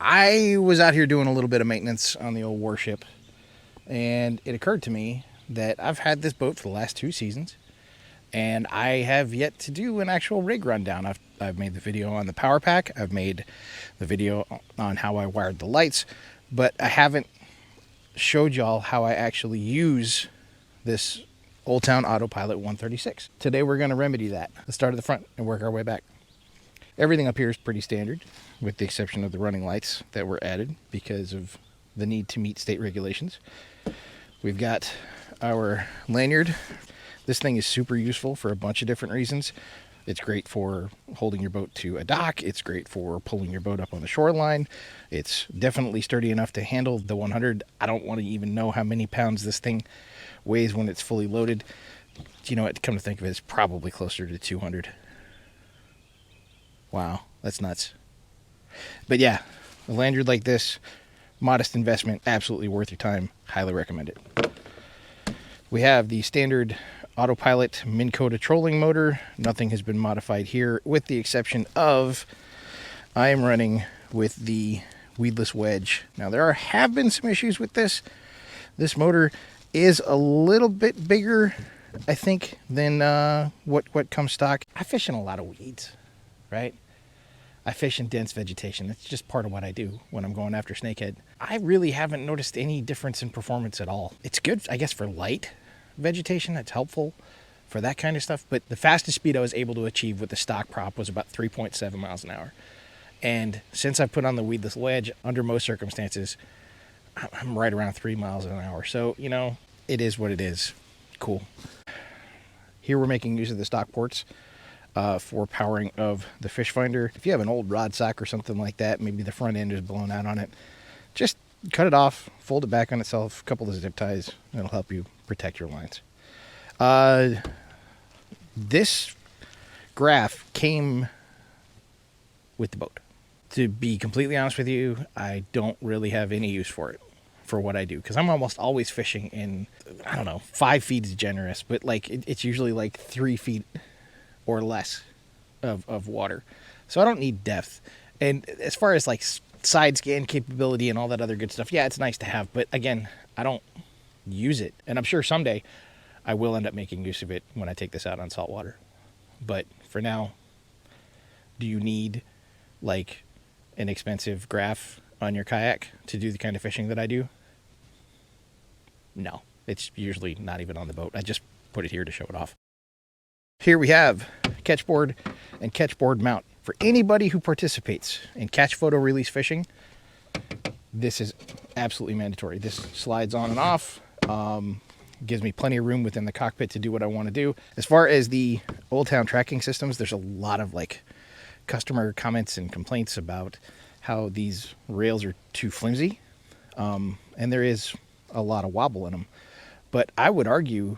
I was out here doing a little bit of maintenance on the old warship, and it occurred to me that I've had this boat for the last 2 seasons, and I have yet to do an actual rig rundown. I've made the video on the power pack, I've made the video on how I wired the lights, but I haven't showed y'all how I actually use this Old Town Autopilot 136. Today we're going to remedy that. Let's start at the front and work our way back. Everything up here is pretty standard, with the exception of the running lights that were added because of the need to meet state regulations. We've got our lanyard. This thing is super useful for a bunch of different reasons. It's great for holding your boat to a dock. It's great for pulling your boat up on the shoreline. It's definitely sturdy enough to handle the 100. I don't want to even know how many pounds this thing weighs when it's fully loaded. You know what, come to think of it, it's probably closer to 200. Wow, that's nuts. But yeah, a lanyard like this, modest investment, absolutely worth your time. Highly recommend it. We have the standard Autopilot Minn Kota trolling motor. Nothing has been modified here, with the exception of I am running with the weedless wedge. Now there have been some issues with this. This motor is a little bit bigger, I think, than what comes stock. I fish in a lot of weeds, right? I fish in dense vegetation. It's just part of what I do when I'm going after snakehead. I really haven't noticed any difference in performance at all. It's good, I guess, for light vegetation. That's helpful for that kind of stuff. But the fastest speed I was able to achieve with the stock prop was about 3.7 miles an hour. And since I put on the weedless wedge, under most circumstances, I'm right around 3 miles an hour. So, you know, it is what it is. Cool. Here we're making use of the stock ports for powering of the fish finder. If you have an old rod sock or something like that, maybe the front end is blown out on it, just cut it off, fold it back on itself, a couple of zip ties, and it'll help you protect your lines. This graph came with the boat. To be completely honest with you, I don't really have any use for it, for what I do, because I'm almost always fishing in, I don't know, 5 feet is generous, but like it's usually like 3 feet or less of water. So I don't need depth. And as far as like side scan capability and all that other good stuff, yeah, it's nice to have, but again, I don't use it. And I'm sure someday I will end up making use of it when I take this out on salt water. But for now, do you need like an expensive graph on your kayak to do the kind of fishing that I do? No, it's usually not even on the boat. I just put it here to show it off. Here we have catchboard and catchboard mount. For anybody who participates in catch photo release fishing, this is absolutely mandatory. This slides on and off, gives me plenty of room within the cockpit to do what I want to do. As far as the Old Town tracking systems, there's a lot of like customer comments and complaints about how these rails are too flimsy, and there is a lot of wobble in them. But I would argue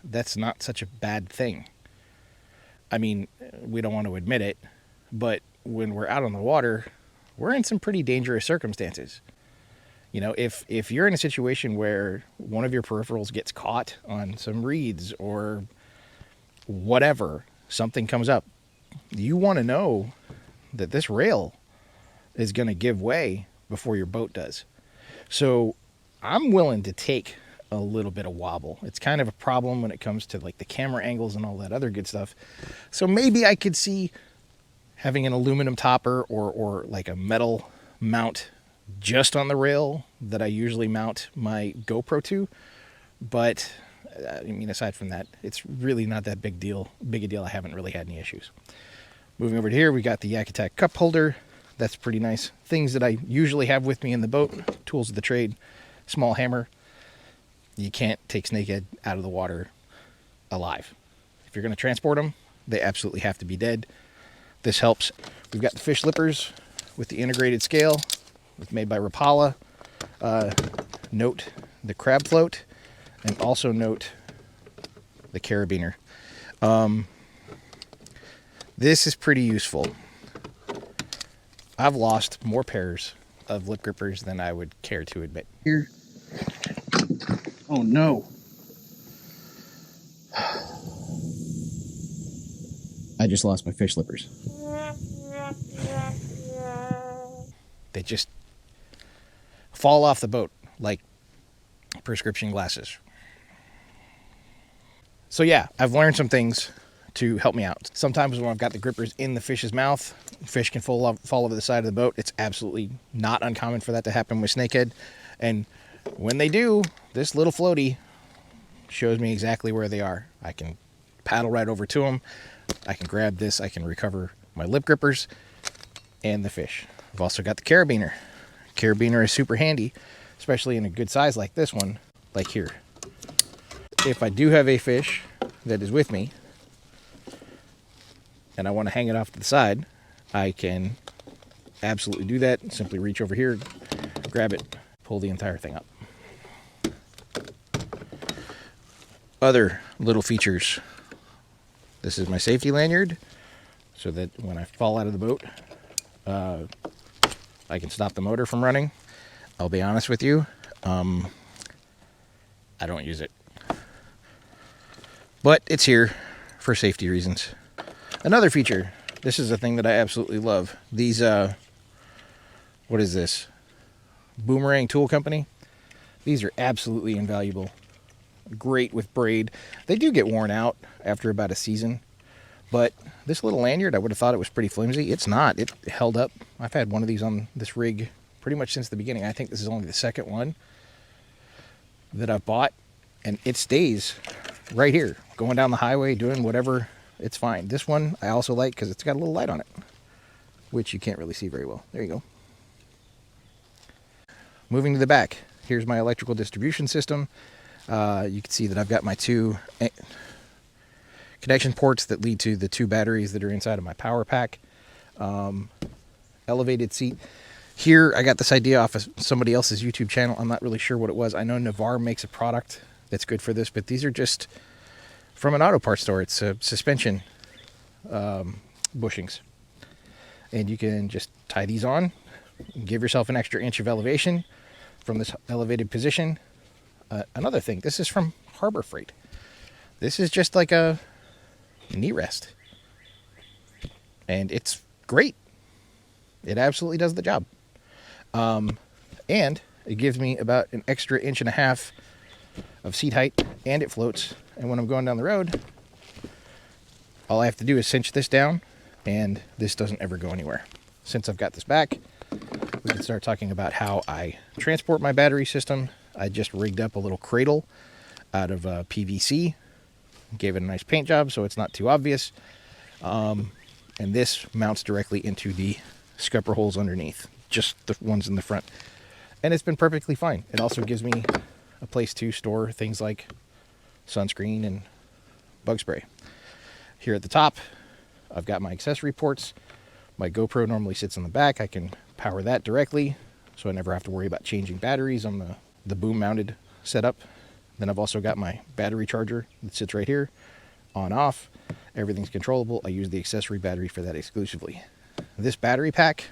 that's not such a bad thing. I mean, we don't want to admit it, but when we're out on the water, we're in some pretty dangerous circumstances. You know, if you're in a situation where one of your peripherals gets caught on some reeds or whatever, something comes up, you want to know that this rail is going to give way before your boat does. So I'm willing to take a little bit of wobble. It's kind of a problem when it comes to like the camera angles and all that other good stuff. So maybe I could see having an aluminum topper or like a metal mount just on the rail that I usually mount my GoPro to. But I mean, aside from that, it's really not that big a deal. I haven't really had any issues. Moving over to here, we got the Yak Attack cup holder. That's pretty nice. Things that I usually have with me in the boat: tools of the trade, small hammer. You can't take snakehead out of the water alive. If you're going to transport them, they absolutely have to be dead. This helps. We've got the fish lippers with the integrated scale. It's made by Rapala. Note the crab float, and also note the carabiner. This is pretty useful. I've lost more pairs of lip grippers than I would care to admit. Here. Oh no. I just lost my fish slippers. They just fall off the boat like prescription glasses. So yeah, I've learned some things to help me out. Sometimes when I've got the grippers in the fish's mouth, fish can fall over the side of the boat. It's absolutely not uncommon for that to happen with snakehead. And when they do, this little floaty shows me exactly where they are. I can paddle right over to them. I can grab this. I can recover my lip grippers and the fish. I've also got the carabiner. Carabiner is super handy, especially in a good size like this one, like here. If I do have a fish that is with me and I want to hang it off to the side, I can absolutely do that. Simply reach over here, grab it, pull the entire thing up. Other little features. This is my safety lanyard, so that when I fall out of the boat, I can stop the motor from running. I'll be honest with you, I don't use it. But it's here for safety reasons. Another feature, this is a thing that I absolutely love. These, what is this? Boomerang Tool Company. These are absolutely invaluable. Great with braid. They do get worn out after about a season, but this little lanyard, I would have thought it was pretty flimsy. It's not. It held up. I've had one of these on this rig pretty much since the beginning. I think this is only the second one that I've bought, and it stays right here, going down the highway, doing whatever. It's fine. This one I also like because it's got a little light on it, which you can't really see very well. There you go. Moving to the back, here's my electrical distribution system. You can see that I've got my two connection ports that lead to the two batteries that are inside of my power pack. Elevated seat. Here, I got this idea off of somebody else's YouTube channel. I'm not really sure what it was. I know Navarre makes a product that's good for this, but these are just from an auto parts store. It's a suspension bushings. And you can just tie these on, give yourself an extra inch of elevation from this elevated position. Another thing, this is from Harbor Freight. This is just like a knee rest. And it's great. It absolutely does the job. And it gives me about an extra 1.5 inches of seat height, and it floats. And when I'm going down the road, all I have to do is cinch this down, and this doesn't ever go anywhere. Since I've got this back, we can start talking about how I transport my battery system. I just rigged up a little cradle out of PVC, gave it a nice paint job so it's not too obvious, and this mounts directly into the scupper holes underneath, just the ones in the front, and it's been perfectly fine. It also gives me a place to store things like sunscreen and bug spray. Here at the top, I've got my accessory ports. My GoPro normally sits in the back. I can power that directly, so I never have to worry about changing batteries on the boom mounted setup. Then I've also got my battery charger that sits right here, on off. Everything's controllable. I use the accessory battery for that exclusively. This battery pack,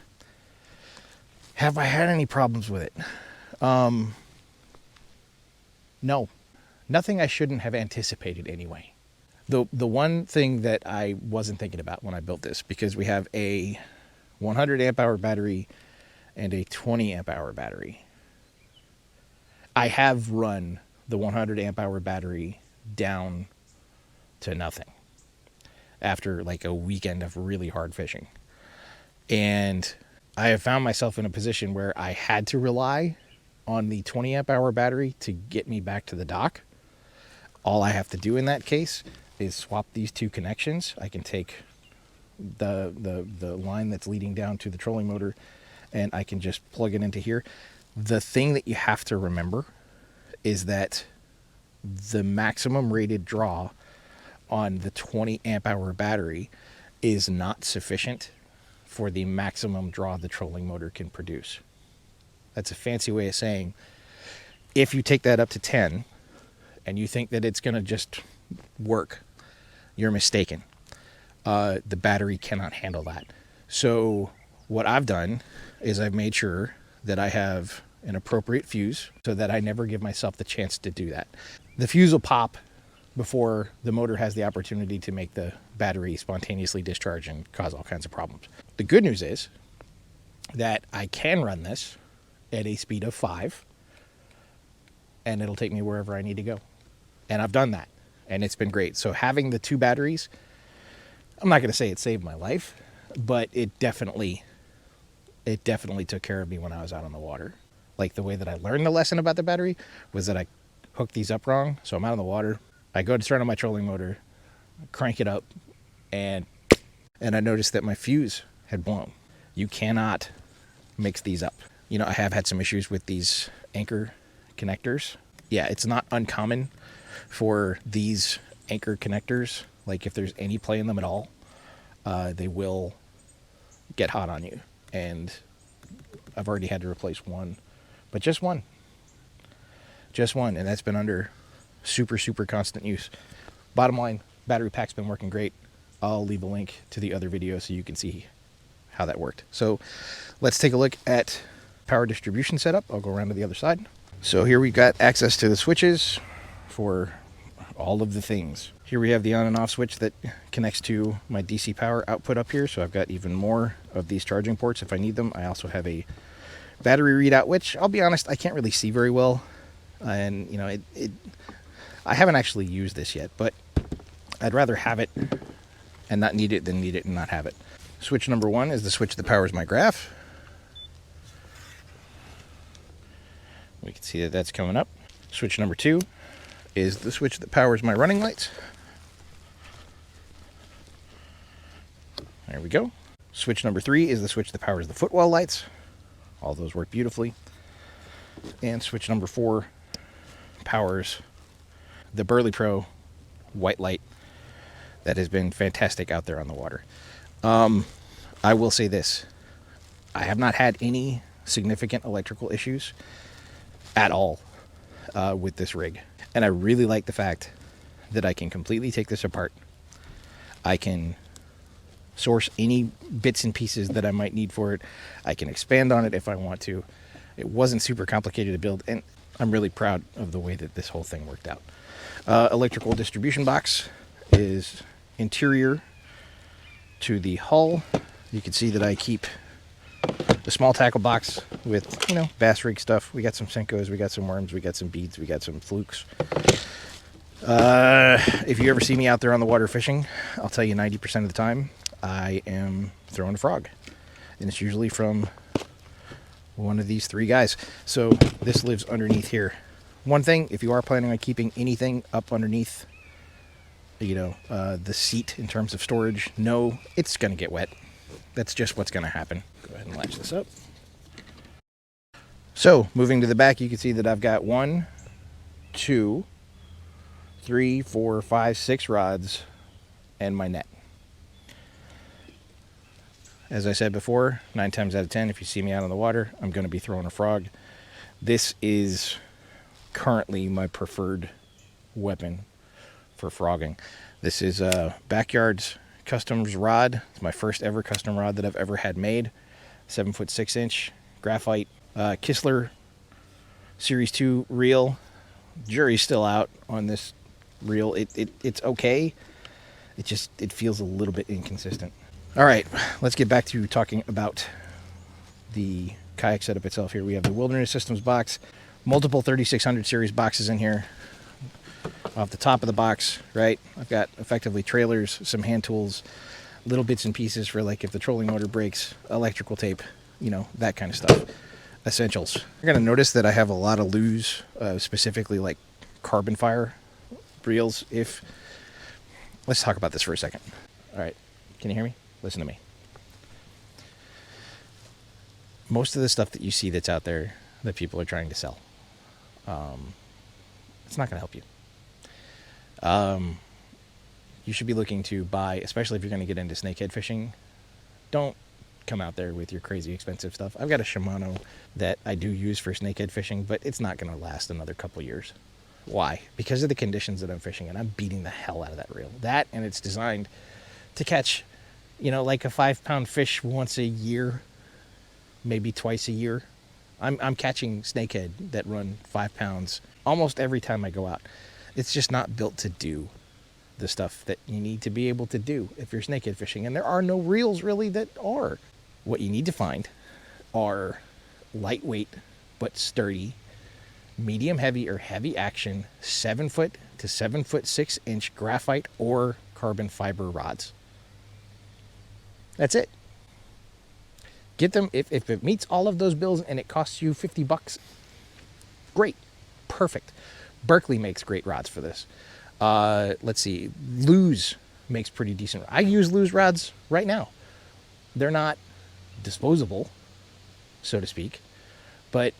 have I had any problems with it? No, nothing I shouldn't have anticipated anyway. The one thing that I wasn't thinking about when I built this, because we have a 100 amp hour battery and a 20 amp hour battery. I have run the 100 amp hour battery down to nothing after like a weekend of really hard fishing. And I have found myself in a position where I had to rely on the 20 amp hour battery to get me back to the dock. All I have to do in that case is swap these two connections. I can take the line that's leading down to the trolling motor, and I can just plug it into here. The thing that you have to remember is that the maximum rated draw on the 20 amp hour battery is not sufficient for the maximum draw the trolling motor can produce. That's a fancy way of saying, if you take that up to 10 and you think that it's going to just work, you're mistaken. The battery cannot handle that. So what I've done is I've made sure that I have an appropriate fuse so that I never give myself the chance to do that. The fuse will pop before the motor has the opportunity to make the battery spontaneously discharge and cause all kinds of problems. The good news is that I can run this at a speed of 5, and it'll take me wherever I need to go. And I've done that, and it's been great. So having the 2 batteries, I'm not going to say it saved my life, but it definitely took care of me when I was out on the water. Like, the way that I learned the lesson about the battery was that I hooked these up wrong. So I'm out on the water, I go to turn on my trolling motor, crank it up, and I noticed that my fuse had blown. You cannot mix these up. You know, I have had some issues with these anchor connectors. Yeah, it's not uncommon for these anchor connectors, like if there's any play in them at all, they will get hot on you. And I've already had to replace one, but just one, and that's been under super constant use. Bottom line, battery pack's been working great. I'll leave a link to the other video so you can see how that worked. So let's take a look at power distribution setup. I'll go around to the other side. So here we've got access to the switches for all of the things. Here we have the on and off switch that connects to my DC power output up here. So I've got even more of these charging ports if I need them. I also have a battery readout, which I'll be honest, I can't really see very well. And you know, I haven't actually used this yet, but I'd rather have it and not need it than need it and not have it. Switch number 1 is the switch that powers my graph. We can see that that's coming up. Switch number 2 is the switch that powers my running lights. There we go. Switch number 3 is the switch that powers the footwell lights. All those work beautifully. And switch number 4 powers the Burley Pro white light that has been fantastic out there on the water. I will say this. I have not had any significant electrical issues at all with this rig. And I really like the fact that I can completely take this apart. I can source any bits and pieces that I might need for it. I can expand on it if I want to. It wasn't super complicated to build, and I'm really proud of the way that this whole thing worked out. Electrical distribution box is interior to the hull. You can see that I keep the small tackle box with, you know, bass rig stuff. We got some Senkos, we got some worms, we got some beads, we got some flukes. If you ever see me out there on the water fishing, I'll tell you 90% of the time I am throwing a frog. And it's usually from one of these 3 guys. So this lives underneath here. One thing, if you are planning on keeping anything up underneath, you know, the seat in terms of storage, no, it's going to get wet. That's just what's going to happen. Go ahead and latch this up. So moving to the back, you can see that I've got 1, 2, 3, 4, 5, 6 rods and my net. As I said before, 9 times out of 10, if you see me out on the water, I'm going to be throwing a frog. This is currently my preferred weapon for frogging. This is a Backyards Customs rod. It's my first ever custom rod that I've ever had made. 7-foot 6-inch graphite Kistler Series 2 reel. Jury's still out on this reel. It's okay. It feels a little bit inconsistent. All right, let's get back to talking about the kayak setup itself. Here we have the Wilderness Systems box, multiple 3600 series boxes in here. Off the top of the box, right, I've got effectively trailers, some hand tools, little bits and pieces for, like, if the trolling motor breaks, electrical tape, you know, that kind of stuff. Essentials. You're going to notice that I have a lot of loose, specifically like carbon fire reels. Let's talk about this for a second. All right, can you hear me? Listen to me. Most of the stuff that you see that's out there that people are trying to sell, it's not going to help you. You should be looking to buy, especially if you're going to get into snakehead fishing. Don't come out there with your crazy expensive stuff. I've got a Shimano that I do use for snakehead fishing, but it's not going to last another couple years. Why? Because of the conditions that I'm fishing in. I'm beating the hell out of that reel. That, and it's designed to catch, you know, like a 5-pound fish once a year, maybe twice a year. I'm catching snakehead that run 5 pounds almost every time I go out. It's just not built to do the stuff that you need to be able to do if you're snakehead fishing. And there are no reels really that are. What you need to find are lightweight but sturdy, medium heavy or heavy action 7-foot to 7-foot 6-inch graphite or carbon fiber rods. That's it. Get them. If it meets all of those bills and it costs you $50, great, perfect. Berkeley makes great rods for this. Let's see, Lew's makes pretty decent. I use Lew's rods right now. They're not disposable, so to speak, but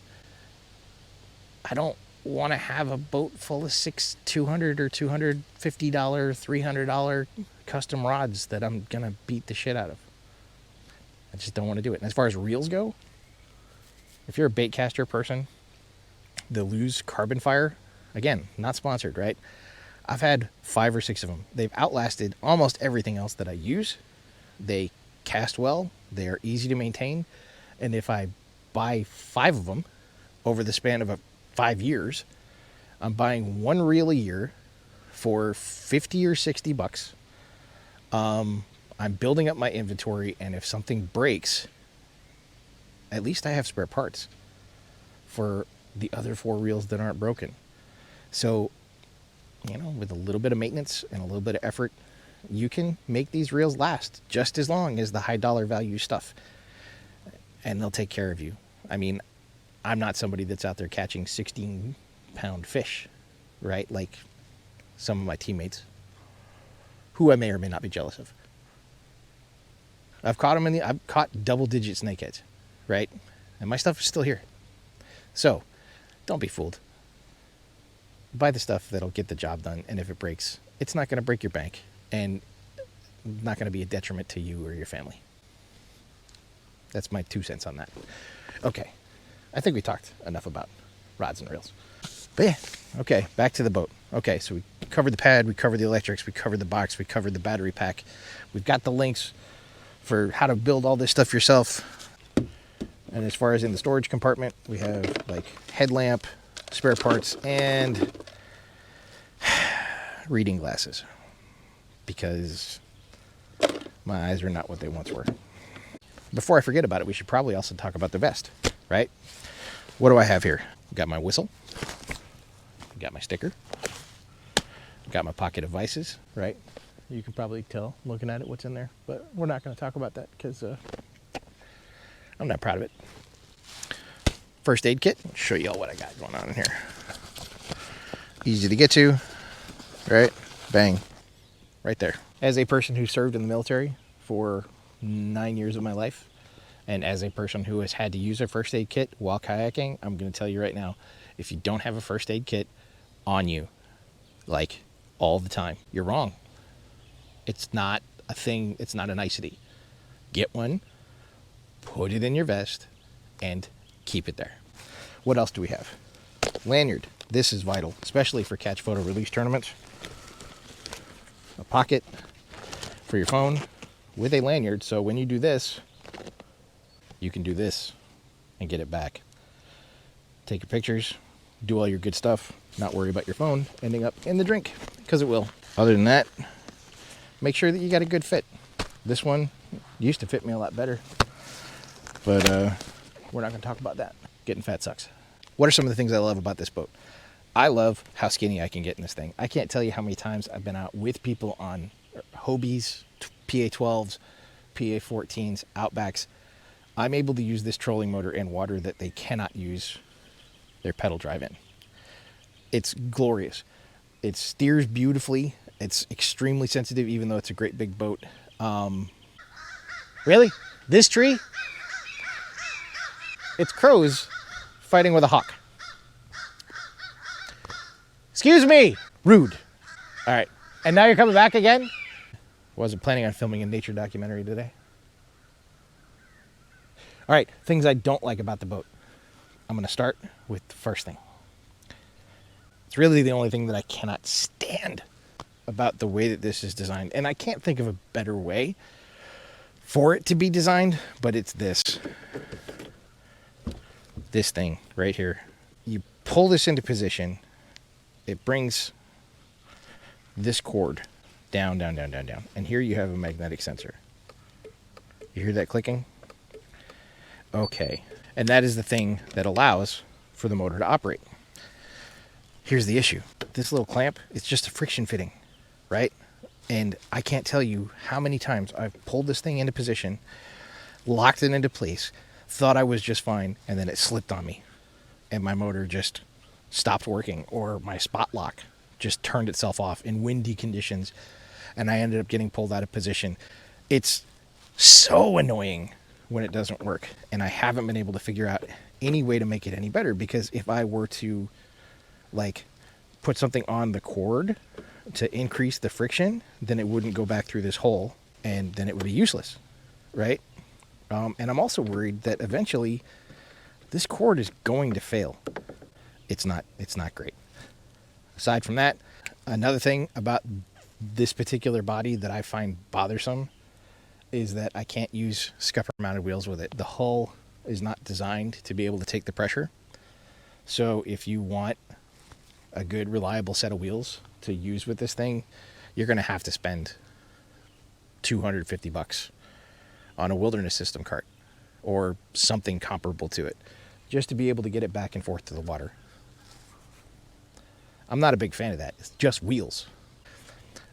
I don't want to have a boat full of $200 or $250, $300 custom rods that I'm gonna beat the shit out of. I just don't want to do it. And as far as reels go, if you're a bait caster person, the Lew's Carbon Fire, again, not sponsored, right? I've had 5 or 6 of them. They've outlasted almost everything else that I use. They cast well. They are easy to maintain. And if I buy 5 of them over the span of 5 years, I'm buying 1 reel a year for $50 or $60. I'm building up my inventory, and if something breaks, at least I have spare parts for the other 4 reels that aren't broken. So, you know, with a little bit of maintenance and a little bit of effort, you can make these reels last just as long as the high dollar value stuff, and they'll take care of you. I mean, I'm not somebody that's out there catching 16-pound fish, right? Like some of my teammates, who I may or may not be jealous of. I've caught double-digit snakeheads, right? And my stuff is still here. So, don't be fooled. Buy the stuff that'll get the job done, and if it breaks, it's not going to break your bank, and not going to be a detriment to you or your family. That's my 2 cents on that. Okay, I think we talked enough about rods and reels. But yeah, okay, back to the boat. Okay, so we covered the pad, we covered the electrics, we covered the box, we covered the battery pack. We've got the links for how to build all this stuff yourself. And as far as in the storage compartment, we have like headlamp, spare parts, and reading glasses, because my eyes are not what they once were. Before I forget about it, we should probably also talk about the vest, right? What do I have here? Got my whistle, got my sticker, got my pocket of vices, right? You can probably tell looking at it what's in there, but we're not going to talk about that because I'm not proud of it. First aid kit. I'll show you all what I got going on in here. Easy to get to, right? Bang, right there. As a person who served in the military for 9 years of my life, and as a person who has had to use a first aid kit while kayaking, I'm going to tell you right now, if you don't have a first aid kit on you, like all the time, you're wrong. It's not a thing. It's not a nicety. Get one, put it in your vest, and keep it there. What else do we have? Lanyard. This is vital, especially for catch photo release tournaments. A pocket for your phone with a lanyard, so when you do this, you can do this and get it back. Take your pictures, do all your good stuff, not worry about your phone ending up in the drink, because it will. Other than that, make sure that you got a good fit. This one used to fit me a lot better, but we're not going to talk about that. Getting fat sucks. What are some of the things I love about this boat? I love how skinny I can get in this thing. I can't tell you how many times I've been out with people on Hobies, PA-12s, PA-14s, Outbacks. I'm able to use this trolling motor in water that they cannot use their pedal drive in. It's glorious. It steers beautifully. It's extremely sensitive, even though it's a great big boat. Really? This tree? It's crows fighting with a hawk. Excuse me! Rude. All right. And now you're coming back again? Wasn't planning on filming a nature documentary today. All right. Things I don't like about the boat. I'm going to start with the first thing. It's really the only thing that I cannot stand about the way that this is designed. And I can't think of a better way for it to be designed, but it's this. This thing right here. You pull this into position, it brings this cord down, down, down, down, down. And here you have a magnetic sensor. You hear that clicking? okay. And that is the thing that allows for the motor to operate. Here's the issue. This little clamp, it's just a friction fitting, right? And I can't tell you how many times I've pulled this thing into position, locked it into place, thought I was just fine, and then it slipped on me. And my motor just stopped working, or my spot lock just turned itself off in windy conditions, and I ended up getting pulled out of position. It's so annoying when it doesn't work, and I haven't been able to figure out any way to make it any better, because if I were to like put something on the cord to increase the friction, then it wouldn't go back through this hole, and then it would be useless, right? And I'm also worried that eventually this cord is going to fail. It's not great. Aside from that, another thing about this particular body that I find bothersome is that I can't use scupper mounted wheels with it. The hull is not designed to be able to take the pressure. So if you want a good, reliable set of wheels to use with this thing, you're going to have to spend $250 on a wilderness system cart or something comparable to it just to be able to get it back and forth to the water. I'm not a big fan of that. It's just wheels.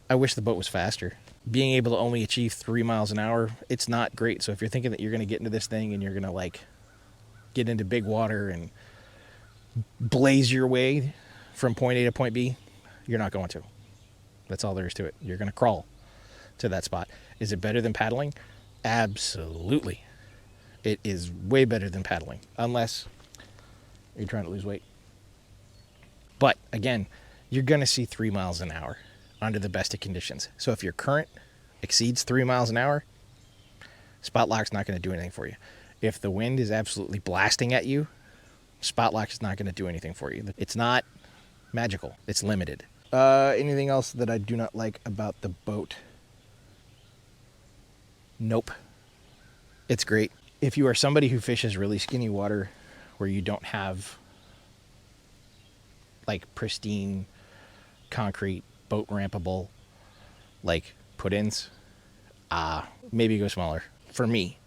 I wish the boat was faster. Being able to only achieve 3 miles an hour, it's not great. So if you're thinking that you're going to get into this thing and you're going to like get into big water and blaze your way from point A to point B, you're not going to. That's all there is to it. You're going to crawl to that spot. Is it better than paddling? Absolutely. It is way better than paddling, unless you're trying to lose weight. But again, you're going to see 3 miles an hour under the best of conditions. So if your current exceeds 3 miles an hour, spot lock's not going to do anything for you. If the wind is absolutely blasting at you, spot lock is not going to do anything for you. It's not magical. It's limited. Anything else that I do not like about the boat? Nope. It's great. If you are somebody who fishes really skinny water where you don't have like pristine concrete boat rampable like put-ins, maybe go smaller. For me,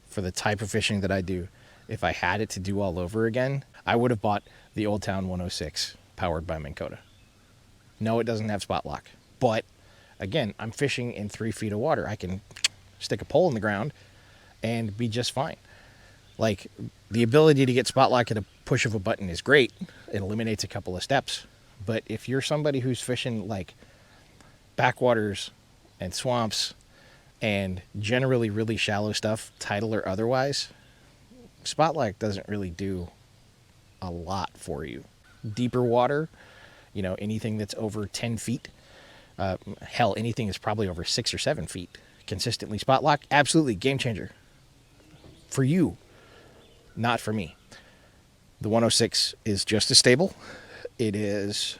for the type of fishing that I do, if I had it to do all over again, I would have bought the Old Town 106 powered by Minn Kota. No, it doesn't have spot lock, but again, I'm fishing in 3 feet of water. I can stick a pole in the ground and be just fine. Like, the ability to get spot lock at a push of a button is great. It eliminates a couple of steps. But if you're somebody who's fishing like backwaters and swamps and generally really shallow stuff, tidal or otherwise, spot lock doesn't really do a lot for you. Deeper water, anything that's over 10 feet, hell, anything that's probably over 6 or 7 feet, consistently spot lock, absolutely game changer. For you, not for me. The 106 is just as stable. It is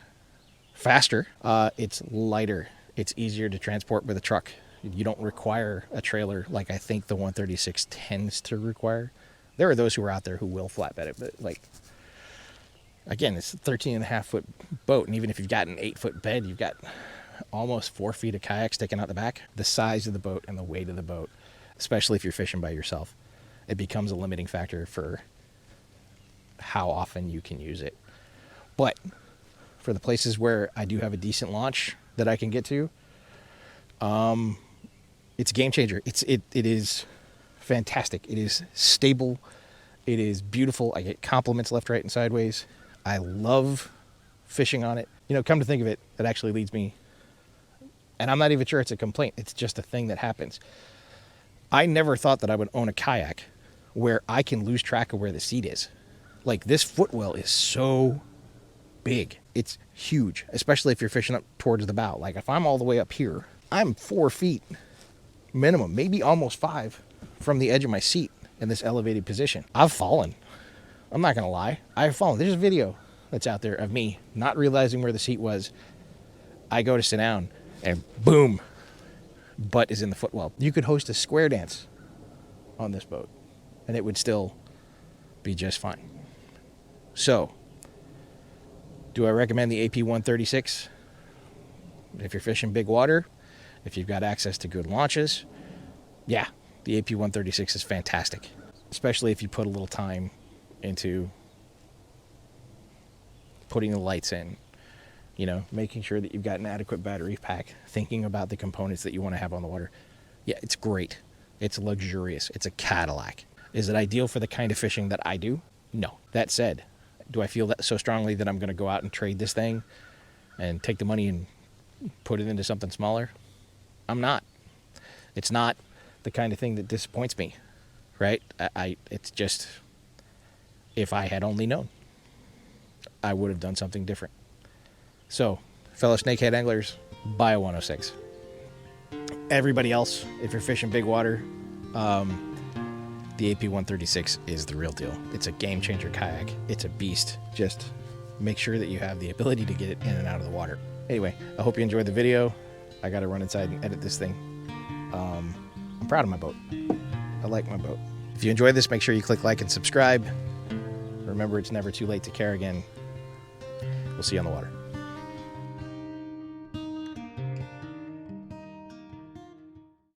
faster. It's lighter. It's easier to transport with a truck. You don't require a trailer like I think the 136 tends to require. There are those who are out there who will flatbed it, but like, again, it's a 13.5-foot boat, and even if you've got an 8-foot bed, you've got almost 4 feet of kayak sticking out the back. The size of the boat and the weight of the boat, especially if you're fishing by yourself, it becomes a limiting factor for how often you can use it. But for the places where I do have a decent launch that I can get to, it's a game changer. It is fantastic. It is stable. It is beautiful. I get compliments left, right, and sideways. I love fishing on it. Come to think of it, that actually leads me, and I'm not even sure it's a complaint. It's just a thing that happens. I never thought that I would own a kayak where I can lose track of where the seat is. Like, this footwell is so big. It's huge, especially if you're fishing up towards the bow. Like, if I'm all the way up here, I'm 4 feet minimum, maybe almost 5 from the edge of my seat in this elevated position. I've fallen. I'm not going to lie. I've fallen. There's a video that's out there of me not realizing where the seat was. I go to sit down and boom, butt is in the footwell. You could host a square dance on this boat and it would still be just fine. So, do I recommend the AP 136? If you're fishing big water, if you've got access to good launches, yeah, the AP 136 is fantastic. especially if you put a little time into putting the lights in, you know, making sure that you've got an adequate battery pack, thinking about the components that you want to have on the water. Yeah, it's great. It's luxurious. It's a Cadillac. Is it ideal for the kind of fishing that I do? No. That said, do I feel that so strongly that I'm going to go out and trade this thing and take the money and put it into something smaller? I'm not. It's not the kind of thing that disappoints me, right? It's just, if I had only known, I would have done something different. So, fellow snakehead anglers, buy a 106. Everybody else, if you're fishing big water, the AP-136 is the real deal. It's a game changer kayak. It's a beast. Just make sure that you have the ability to get it in and out of the water. Anyway, I hope you enjoyed the video. I got to run inside and edit this thing. I'm proud of my boat. I like my boat. If you enjoyed this, make sure you click like and subscribe. Remember, it's never too late to care again. We'll see you on the water.